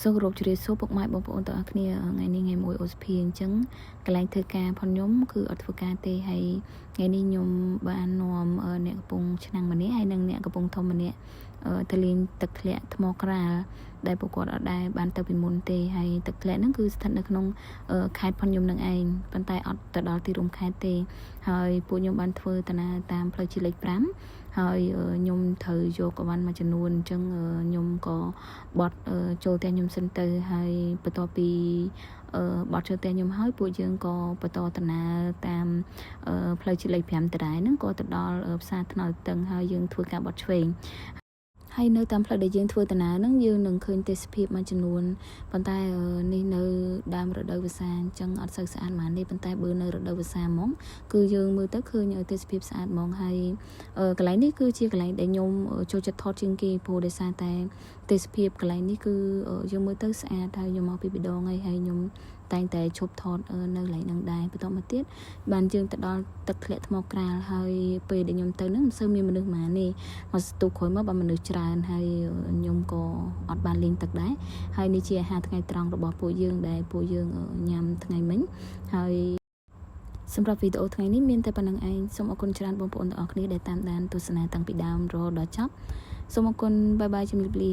សូមគោរពជ្រាបសួរពុកម៉ែបងប្អូនទាំងអស់គ្នាថ្ងៃនេះថ្ងៃមួយអូសភាអញ្ចឹងកន្លែងធ្វើការផងខ្ញុំគឺអត់ធ្វើការទេហើយថ្ងៃនេះខ្ញុំបាននាំអ្នកកំពុងឆ្នាំងម្នាក់ហើយនិងអ្នកកំពុងធំម្នាក់ទៅលេងទឹកធ្លាក់ថ្មក្រាលដែលពួកគាត់អត់ដែរបានទៅពីមុនទេហើយទឹកធ្លាក់ហ្នឹងគឺស្ថិតនៅក្នុងខេត្តផងខ្ញុំនឹងឯងប៉ុន្តែអត់ទៅដល់ទីរួមខេត្តទេហើយពួកខ្ញុំបានធ្វើដំណើរតាមផ្លូវជាតិលេខ5ហើយខ្ញុំត្រូវយកអវ៉ាន់មួយចំនួនអញ្ចឹងខ្ញុំក៏បត់ចូលផ្ទះខ្ញុំសិនទៅហើយបន្ទាប់ពីបត់ចូលផ្ទះខ្ញុំហើយពួកយើងក៏បន្តដំណើរតាមផ្លូវជាតិលេខ5ដដែលហ្នឹងក៏ទៅដល់ផ្សារថ្នល់តឹងហើយយើងធ្វើការបត់ឆ្វេងហើយនៅតាមផ្លូវដែលយើងធ្វើដំណើរហ្នឹងយើងនឹងឃើញទេសភាពមួយចំនួនប៉ុន្តែនេះនៅដើមរដូវវស្សាអញ្ចឹងអត់សូវស្អាតហ្មងទេប៉ុន្តែបើនៅរដូវវស្សាហ្មងគឺយើងមើលទៅឃើញទេសភាពស្អាតហ្មងហើយកន្លែងនេះគឺជាកន្លែងដែលខ្ញុំចូលចិត្តថតជាងគេព្រោះដោយសារតែទេសភាពកន្លែងនេះគឺយើងមើលទៅស្អាតហើយខ្ញុំមកពីបដងហើយខ្ញុំតែងតែឈប់ថតនៅកន្លែងហ្នឹងដែរបន្តមកទៀតបានយើងទៅដល់ទឹកធ្លាក់ថ្មក្រាលហើយពេលដែលខ្ញុំទៅហ្នឹងមិនសូវមានមនុស្សហ្មងទេមកស្ទុះក្រោយមកបានមនុស្សច្រើនហើយខ្ញុំក៏អត់បានលេងទឹកដែរហើយនេះជាអាហារថ្ងៃត្រង់របស់ពួកយើងដែលពួកយើងញ៉ាំថ្ងៃមិញហើយសម្រាប់វីដេអូថ្ងៃនេះមានតែប៉ុណ្្នឹងឯងសូមអរគុណច្រើនបងប្អូនទាំងអស់គ្នាដែលតាមដានទស្សនាតាំងពីដើមរហូតដល់ចប់សូមអរគុណបាយបាយជំរាបលា